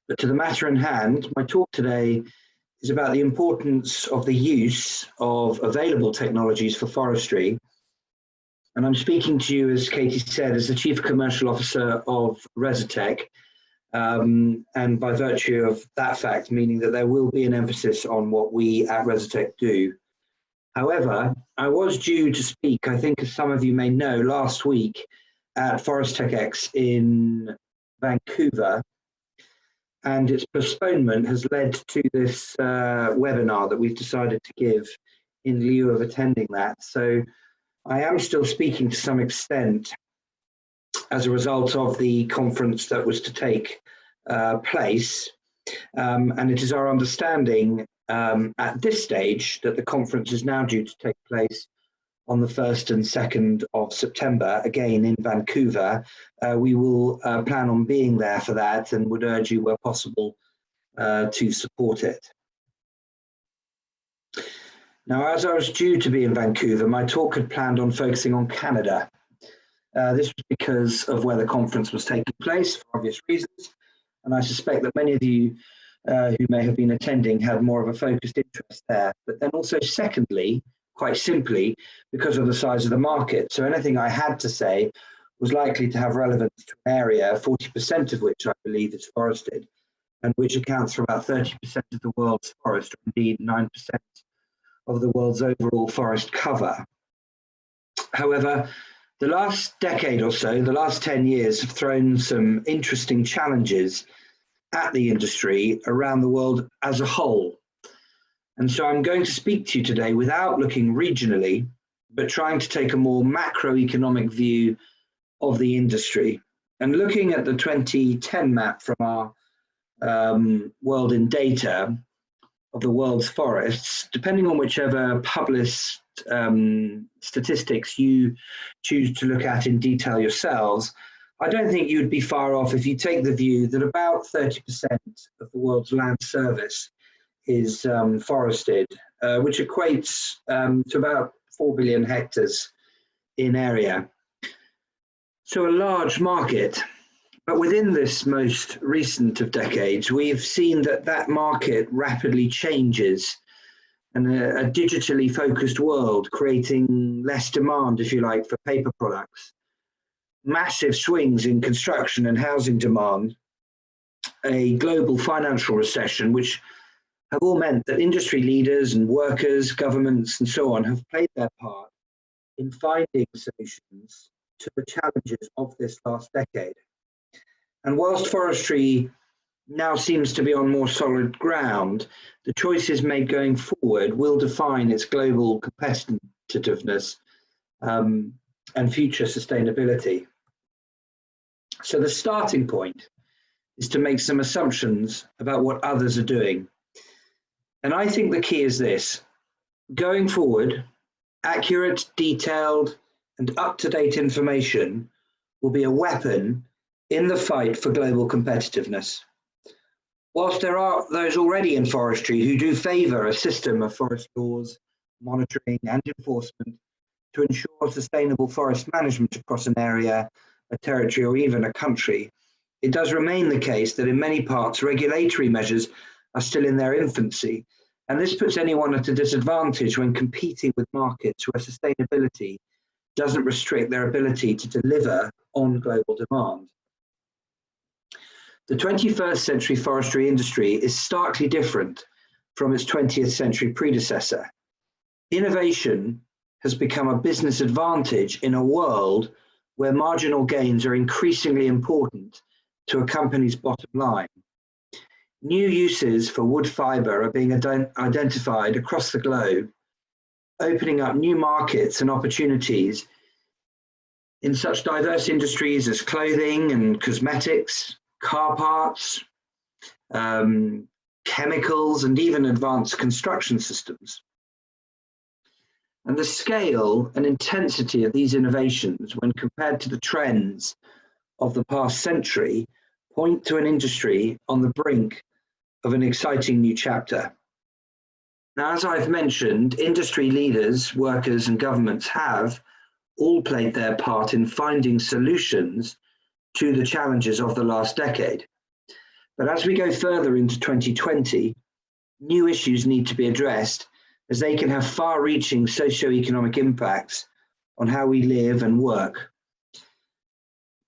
But to the matter in hand, my talk today is about the importance of the use of available technologies for forestry. And I'm speaking to you, as Katie said, as the Chief Commercial Officer of Resitec, and by virtue of that fact, meaning that there will be an emphasis on what we at Resitec do. However, I was due to speak, I think as some of you may know, last week at ForestTechX in Vancouver, and its postponement has led to this webinar that we've decided to give in lieu of attending that. So I am still speaking to some extent as a result of the conference that was to take place. And it is our understanding at this stage that the conference is now due to take place on the 1st and 2nd of September, again in Vancouver. We will plan on being there for that and would urge you where possible to support it. Now, as I was due to be in Vancouver, my talk had planned on focusing on Canada. This was because of where the conference was taking place, for obvious reasons, and I suspect that many of you who may have been attending had more of a focused interest there. But then also, secondly, quite simply, because of the size of the market. So anything I had to say was likely to have relevance to an area, 40% of which I believe is forested, and which accounts for about 30% of the world's forest, or indeed 9% of the world's overall forest cover. However, the last decade or so, the last 10 years, have thrown some interesting challenges at the industry around the world as a whole. And so I'm going to speak to you today without looking regionally, but trying to take a more macroeconomic view of the industry. And looking at the 2010 map from our World in Data of the world's forests, depending on whichever published statistics you choose to look at in detail yourselves, I don't think you'd be far off if you take the view that about 30% of the world's land surface is forested, which equates to about 4 billion hectares in area. So a large market. But within this most recent of decades, we've seen that that market rapidly changes, and a digitally focused world creating less demand, if you like, for paper products. Massive swings in construction and housing demand, a global financial recession, which have all meant that industry leaders and workers, governments, and so on have played their part in finding solutions to the challenges of this last decade. And whilst forestry now seems to be on more solid ground, the choices made going forward will define its global competitiveness and future sustainability. So the starting point is to make some assumptions about what others are doing. And I think the key is this: going forward, accurate, detailed, and up-to-date information will be a weapon in the fight for global competitiveness. Whilst there are those already in forestry who do favour a system of forest laws, monitoring and enforcement to ensure sustainable forest management across an area, a territory, or even a country, it does remain the case that in many parts regulatory measures are still in their infancy, and this puts anyone at a disadvantage when competing with markets where sustainability doesn't restrict their ability to deliver on global demand. The 21st century forestry industry is starkly different from its 20th century predecessor. Innovation has become a business advantage in a world where marginal gains are increasingly important to a company's bottom line. New uses for wood fibre are being identified across the globe, opening up new markets and opportunities in such diverse industries as clothing and cosmetics, car parts, chemicals, and even advanced construction systems. And the scale and intensity of these innovations, when compared to the trends of the past century, point to an industry on the brink of an exciting new chapter. Now, as I've mentioned, industry leaders, workers, and governments have all played their part in finding solutions to the challenges of the last decade. But as we go further into 2020, new issues need to be addressed as they can have far-reaching socio-economic impacts on how we live and work.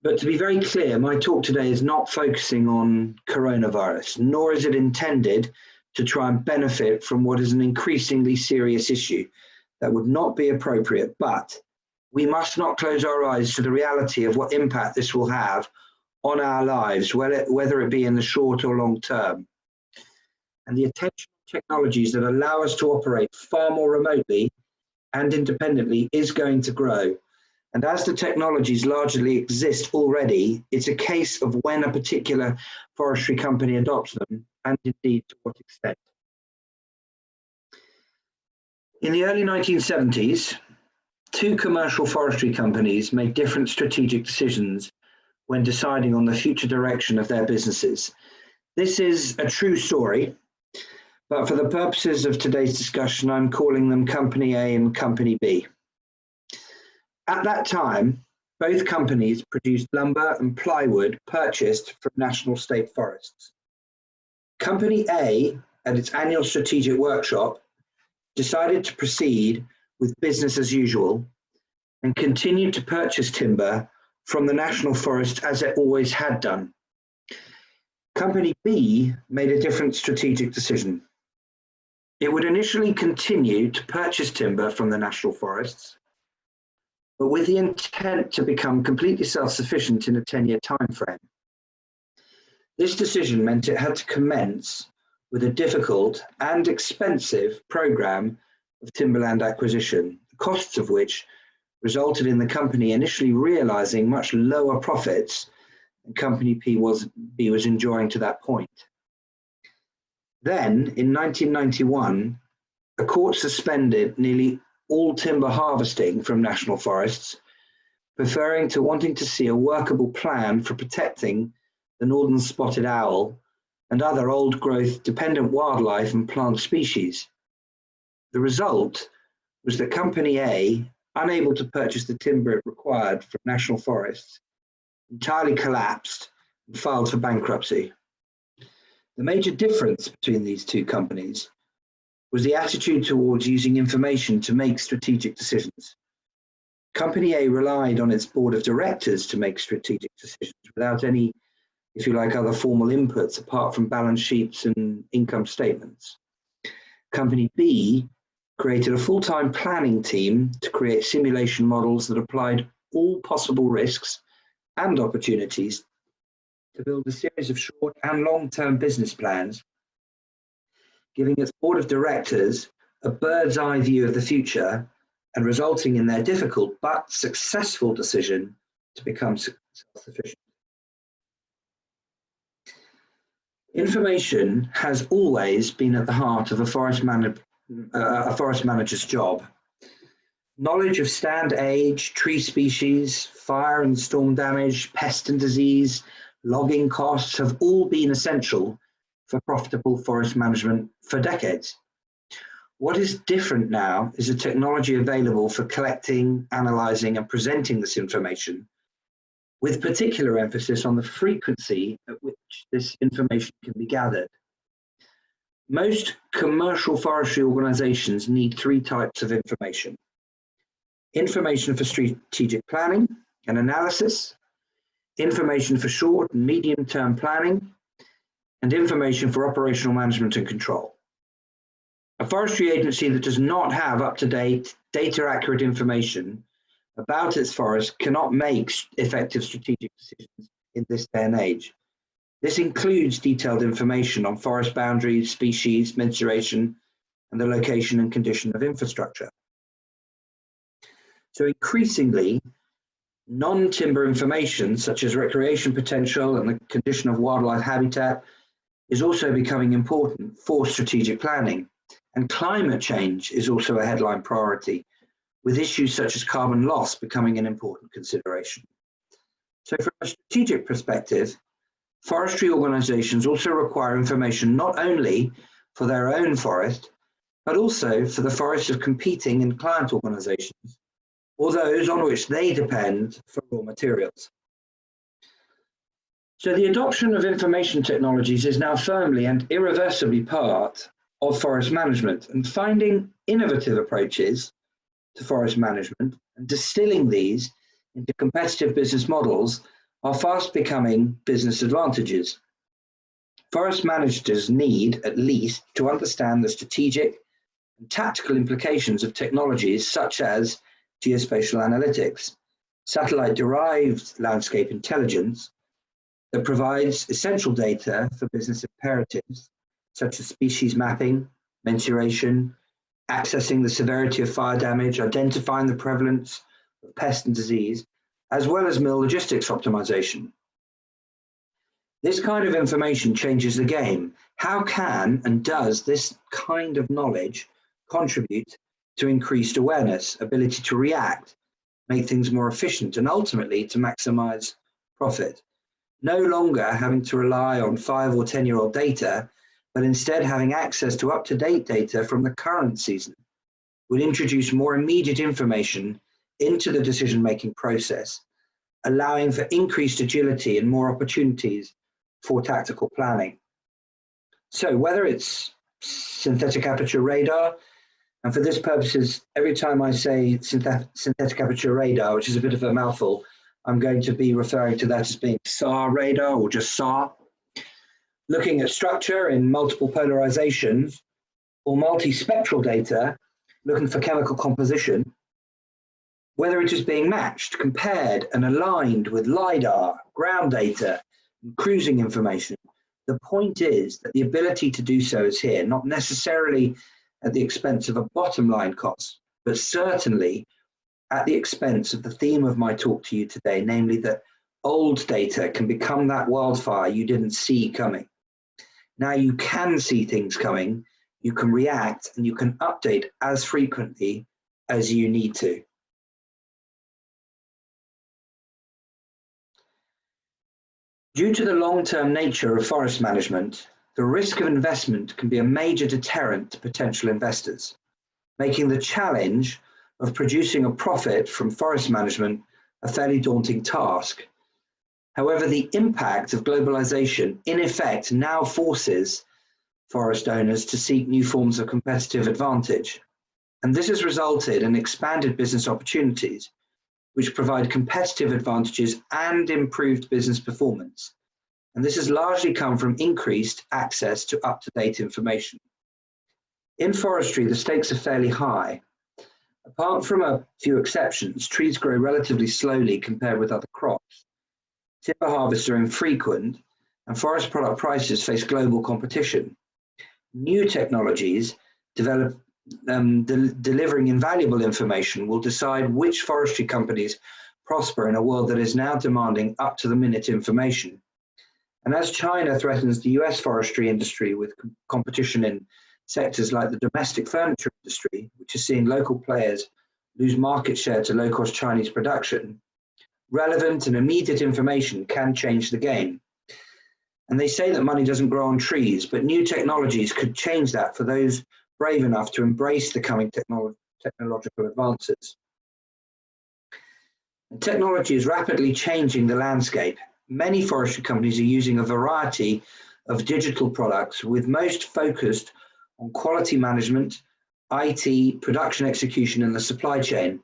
But to be very clear, my talk today is not focusing on coronavirus, nor is it intended to try and benefit from what is an increasingly serious issue that would not be appropriate. But we must not close our eyes to the reality of what impact this will have on our lives, whether it be in the short or long term. And the attention technologies that allow us to operate far more remotely and independently is going to grow. And as the technologies largely exist already, it's a case of when a particular forestry company adopts them, and indeed to what extent. In the early 1970s, two commercial forestry companies made different strategic decisions when deciding on the future direction of their businesses. This is a true story, but for the purposes of today's discussion, I'm calling them Company A and Company B. At that time, both companies produced lumber and plywood purchased from national state forests. Company A, at its annual strategic workshop, decided to proceed with business as usual and continued to purchase timber from the national forest as it always had done. Company B made a different strategic decision. It would initially continue to purchase timber from the national forests, but with the intent to become completely self-sufficient in a 10-year time frame. This decision meant it had to commence with a difficult and expensive program of timberland acquisition, the costs of which resulted in the company initially realizing much lower profits than Company B was enjoying to that point. Then, in 1991, a court suspended nearly all timber harvesting from national forests, referring to wanting to see a workable plan for protecting the northern spotted owl and other old-growth dependent wildlife and plant species. The result was that Company A, unable to purchase the timber it required from national forests, entirely collapsed and filed for bankruptcy. The major difference between these two companies was the attitude towards using information to make strategic decisions. Company A relied on its board of directors to make strategic decisions without any, if you like, other formal inputs apart from balance sheets and income statements. Company B created a full-time planning team to create simulation models that applied all possible risks and opportunities to build a series of short and long-term business plans, giving its board of directors a bird's eye view of the future and resulting in their difficult but successful decision to become self-sufficient. Information has always been at the heart of a forest manager's job. Knowledge of stand age, tree species, fire and storm damage, pest and disease, logging costs have all been essential for profitable forest management for decades. What is different now is a technology available for collecting, analyzing, and presenting this information, with particular emphasis on the frequency at which this information can be gathered. Most commercial forestry organizations need three types of information: information for strategic planning and analysis, information for short and medium-term planning, and information for operational management and control. A forestry agency that does not have up-to-date, data-accurate information about its forest cannot make effective strategic decisions in this day and age. This includes detailed information on forest boundaries, species, mensuration, and the location and condition of infrastructure. So increasingly, non-timber information, such as recreation potential and the condition of wildlife habitat, is also becoming important for strategic planning. And climate change is also a headline priority, with issues such as carbon loss becoming an important consideration. So from a strategic perspective, forestry organizations also require information not only for their own forest, but also for the forests of competing and client organizations, or those on which they depend for raw materials. So the adoption of information technologies is now firmly and irreversibly part of forest management, and finding innovative approaches to forest management and distilling these into competitive business models are fast becoming business advantages. Forest managers need at least to understand the strategic and tactical implications of technologies such as geospatial analytics, satellite-derived landscape intelligence that provides essential data for business imperatives such as species mapping, mensuration, accessing the severity of fire damage, identifying the prevalence of pest and disease, as well as mill logistics optimization. This kind of information changes the game. How can and does this kind of knowledge contribute to increased awareness, ability to react, make things more efficient, and ultimately to maximize profit? No longer having to rely on 5 or 10-year-old data, but instead having access to up-to-date data from the current season would introduce more immediate information into the decision-making process, allowing for increased agility and more opportunities for tactical planning. So whether it's synthetic aperture radar, and for this purposes, every time I say synthetic aperture radar, which is a bit of a mouthful, I'm going to be referring to that as being SAR radar or just SAR. Looking at structure in multiple polarizations or multispectral data, looking for chemical composition, whether it is being matched, compared and aligned with LiDAR, ground data, and cruising information. The point is that the ability to do so is here, not necessarily at the expense of a bottom line cost, but certainly at the expense of the theme of my talk to you today, namely that old data can become that wildfire you didn't see coming. Now you can see things coming, you can react, and you can update as frequently as you need to. Due to the long-term nature of forest management, the risk of investment can be a major deterrent to potential investors, making the challenge of producing a profit from forest management a fairly daunting task. However, the impact of globalization in effect now forces forest owners to seek new forms of competitive advantage. And this has resulted in expanded business opportunities, which provide competitive advantages and improved business performance. And this has largely come from increased access to up-to-date information. In forestry, the stakes are fairly high. Apart from a few exceptions, trees grow relatively slowly compared with other crops. Timber harvests are infrequent, and forest product prices face global competition. New technologies delivering invaluable information will decide which forestry companies prosper in a world that is now demanding up-to-the-minute information. And as China threatens the US forestry industry with competition in sectors like the domestic furniture industry, which is seeing local players lose market share to low-cost Chinese production, relevant and immediate information can change the game. And they say that money doesn't grow on trees, but new technologies could change that for those brave enough to embrace the coming technological advances. And technology is rapidly changing the landscape. Many forestry companies are using a variety of digital products, with most focused on quality management, IT, production execution, and the supply chain.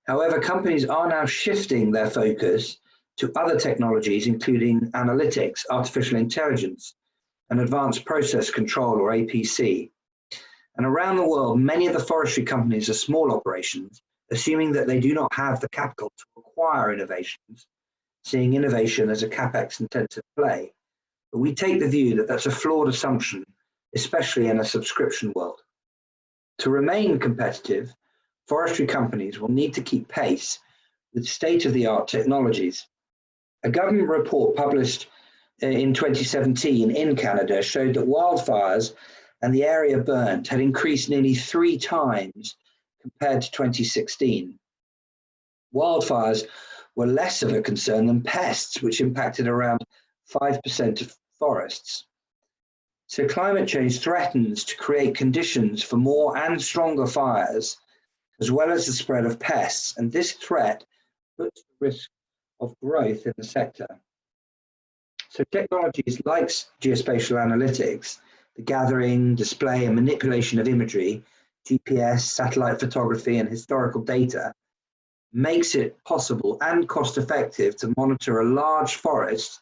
However, companies are now shifting their focus to other technologies, including analytics, artificial intelligence, and advanced process control, or APC. And around the world, many of the forestry companies are small operations, assuming that they do not have the capital to acquire innovations, seeing innovation as a capex-intensive play. But we take the view that that's a flawed assumption, especially in a subscription world. To remain competitive, forestry companies will need to keep pace with state-of-the-art technologies. A government report published in 2017 in Canada showed that wildfires and the area burnt had increased nearly 3 times compared to 2016. Wildfires were less of a concern than pests, which impacted around 5% of forests. So climate change threatens to create conditions for more and stronger fires, as well as the spread of pests, and this threat puts the risk of growth in the sector. So technologies like geospatial analytics, the gathering, display and manipulation of imagery, GPS, satellite photography and historical data makes it possible and cost effective to monitor a large forest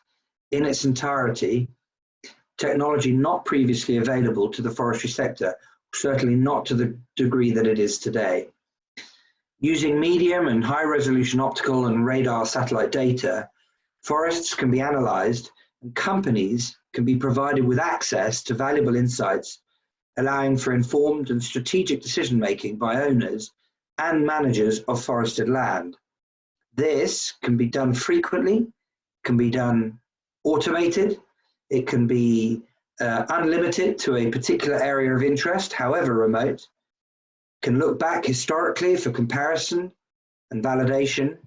in its entirety, technology not previously available to the forestry sector, certainly not to the degree that it is today. Using medium and high resolution optical and radar satellite data, forests can be analysed and companies can be provided with access to valuable insights, allowing for informed and strategic decision making by owners and managers of forested land. This can be done frequently, can be done automated, it can be unlimited to a particular area of interest, however remote, can look back historically for comparison and validation,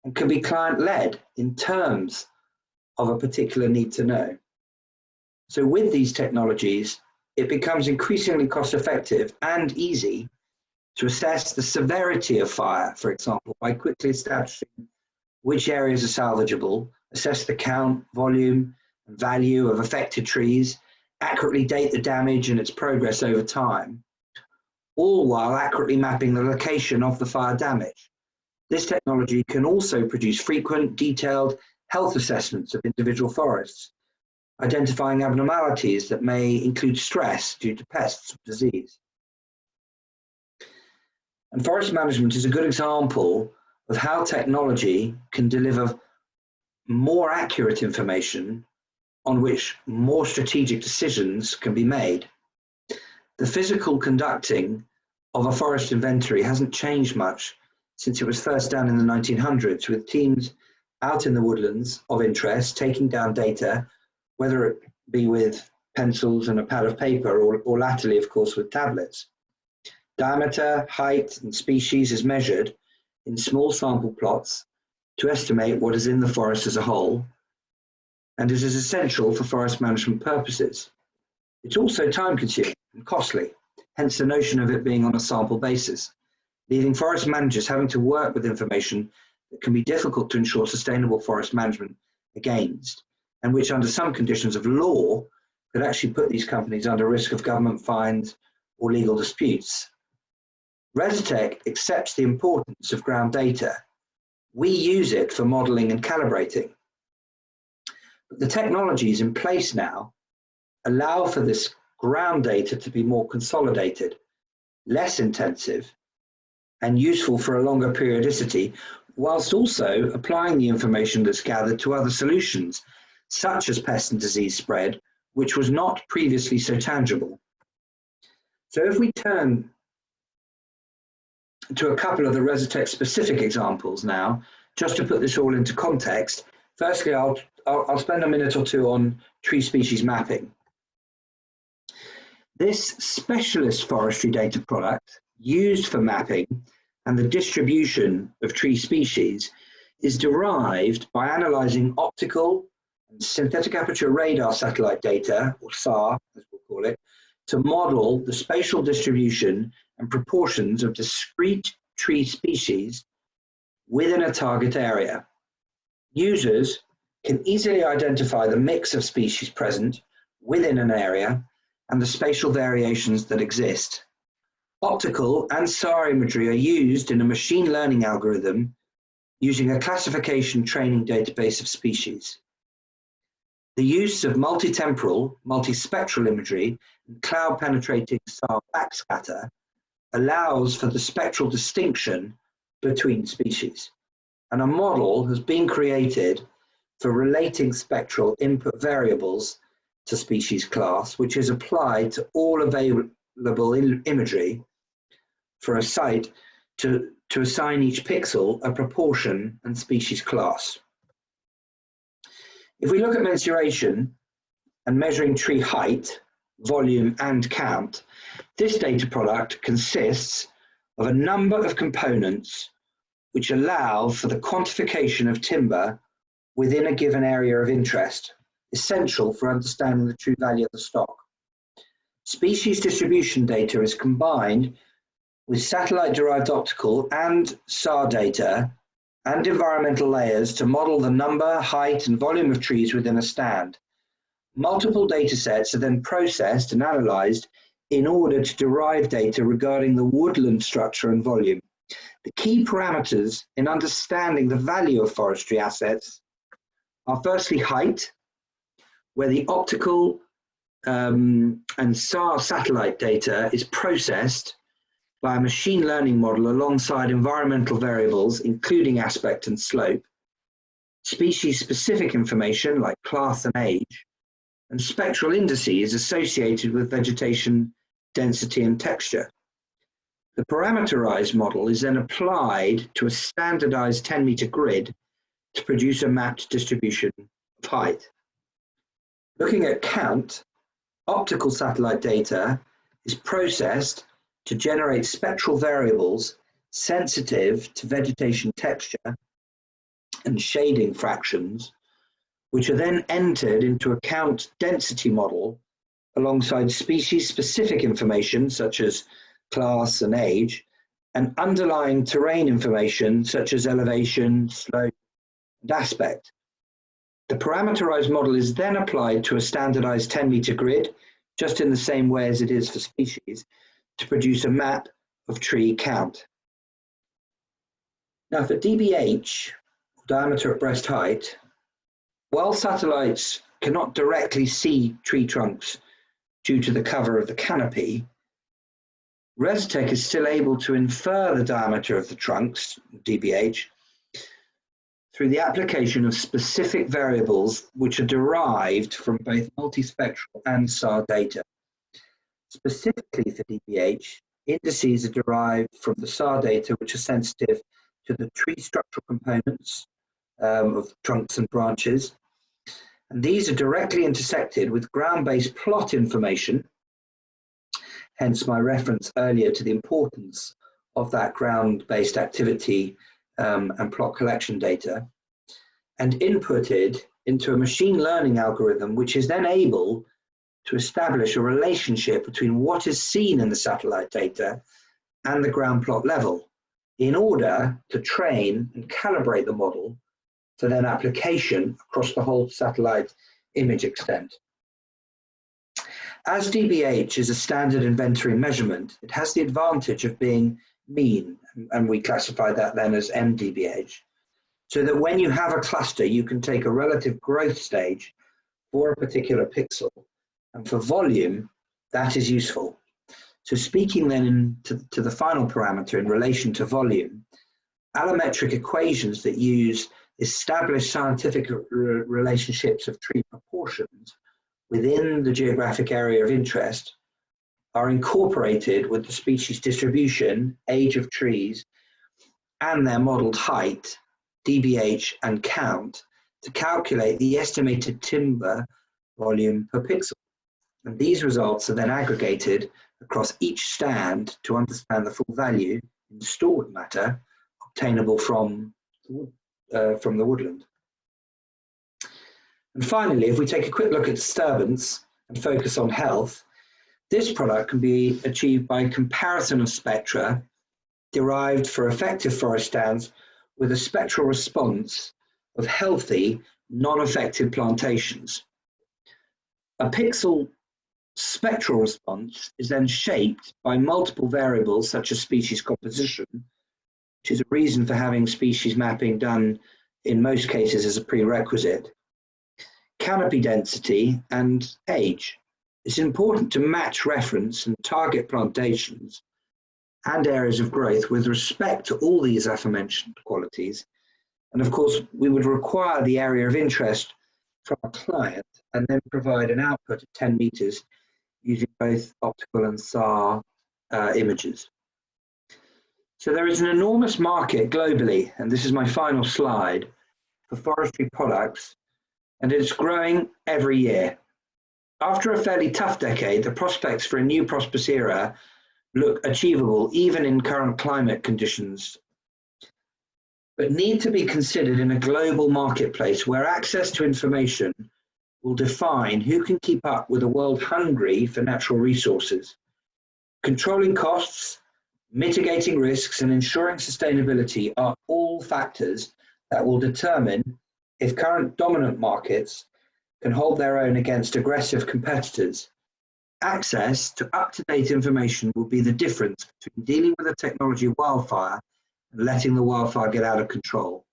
and can be client-led in terms of a particular need to know. So with these technologies, it becomes increasingly cost-effective and easy to assess the severity of fire, for example, by quickly establishing which areas are salvageable, assess the count, volume, and value of affected trees, accurately date the damage and its progress over time, all while accurately mapping the location of the fire damage. This technology can also produce frequent, detailed health assessments of individual forests, identifying abnormalities that may include stress due to pests or disease. And forest management is a good example of how technology can deliver more accurate information on which more strategic decisions can be made. The physical conducting of a forest inventory hasn't changed much since it was first done in the 1900s, with teams out in the woodlands of interest taking down data, whether it be with pencils and a pad of paper or latterly, of course, with tablets. Diameter, height and species is measured in small sample plots to estimate what is in the forest as a whole, and it is essential for forest management purposes. It's also time-consuming and costly, hence the notion of it being on a sample basis, leaving forest managers having to work with information that can be difficult to ensure sustainable forest management against, and which under some conditions of law could actually put these companies under risk of government fines or legal disputes. Resitec accepts the importance of ground data. We use it for modelling and calibrating. But the technologies in place now allow for this ground data to be more consolidated, less intensive, and useful for a longer periodicity, whilst also applying the information that's gathered to other solutions, such as pest and disease spread, which was not previously so tangible. So if we turn to a couple of the Resitec specific examples now, just to put this all into context, firstly, I'll spend a minute or two on tree species mapping. This specialist forestry data product used for mapping and the distribution of tree species is derived by analysing optical and synthetic aperture radar satellite data, or SAR as we'll call it, to model the spatial distribution and proportions of discrete tree species within a target area. Users can easily identify the mix of species present within an area and the spatial variations that exist. Optical and SAR imagery are used in a machine learning algorithm using a classification training database of species. The use of multitemporal, multispectral imagery and cloud-penetrating SAR backscatter allows for the spectral distinction between species. And a model has been created for relating spectral input variables to species class, which is applied to all available imagery for a site to assign each pixel a proportion and species class. If we look at mensuration and measuring tree height, volume and count, this data product consists of a number of components which allow for the quantification of timber within a given area of interest, essential for understanding the true value of the stock. Species distribution data is combined with satellite-derived optical and SAR data and environmental layers to model the number, height, and volume of trees within a stand. Multiple data sets are then processed and analysed in order to derive data regarding the woodland structure and volume. The key parameters in understanding the value of forestry assets are firstly height, where the optical and SAR satellite data is processed by a machine learning model alongside environmental variables, including aspect and slope, species-specific information like class and age, and spectral indices associated with vegetation density and texture. The parameterized model is then applied to a standardized 10-meter grid to produce a mapped distribution of height. Looking at count, optical satellite data is processed to generate spectral variables sensitive to vegetation texture and shading fractions, which are then entered into a count density model alongside species-specific information such as class and age, and underlying terrain information such as elevation, slope, and aspect. The parameterized model is then applied to a standardized 10-meter grid, just in the same way as it is for species, to produce a map of tree count. Now for DBH, diameter at breast height, while satellites cannot directly see tree trunks due to the cover of the canopy, ResTech is still able to infer the diameter of the trunks, DBH, through the application of specific variables which are derived from both multispectral and SAR data. Specifically for DBH, indices are derived from the SAR data which are sensitive to the tree structural components of trunks and branches, and these are directly intersected with ground-based plot information, hence my reference earlier to the importance of that ground-based activity and plot collection data, and inputted into a machine learning algorithm which is then able to establish a relationship between what is seen in the satellite data and the ground plot level in order to train and calibrate the model for then application across the whole satellite image extent. As DBH is a standard inventory measurement, it has the advantage of being mean, and we classify that then as MDBH, so that when you have a cluster, you can take a relative growth stage for a particular pixel, and for volume, that is useful. So speaking then to the final parameter in relation to volume, allometric equations that use established scientific relationships of tree proportions within the geographic area of interest are incorporated with the species distribution, age of trees, and their modeled height, DBH, and count to calculate the estimated timber volume per pixel. And these results are then aggregated across each stand to understand the full value in stored matter obtainable from the woodland. And finally, if we take a quick look at disturbance and focus on health, this product can be achieved by comparison of spectra derived for effective forest stands with a spectral response of healthy, non-affected plantations. A pixel spectral response is then shaped by multiple variables such as species composition, which is a reason for having species mapping done in most cases as a prerequisite, canopy density, and age. It's important to match reference and target plantations and areas of growth with respect to all these aforementioned qualities. And of course, we would require the area of interest from a client and then provide an output of 10 meters using both optical and SAR images. So there is an enormous market globally, and this is my final slide, for forestry products, and it's growing every year. After a fairly tough decade, the prospects for a new prosperous era look achievable even in current climate conditions, but need to be considered in a global marketplace where access to information will define who can keep up with a world hungry for natural resources. Controlling costs, mitigating risks, and ensuring sustainability are all factors that will determine if current dominant markets can hold their own against aggressive competitors. Access to up-to-date information will be the difference between dealing with the technology wildfire and letting the wildfire get out of control.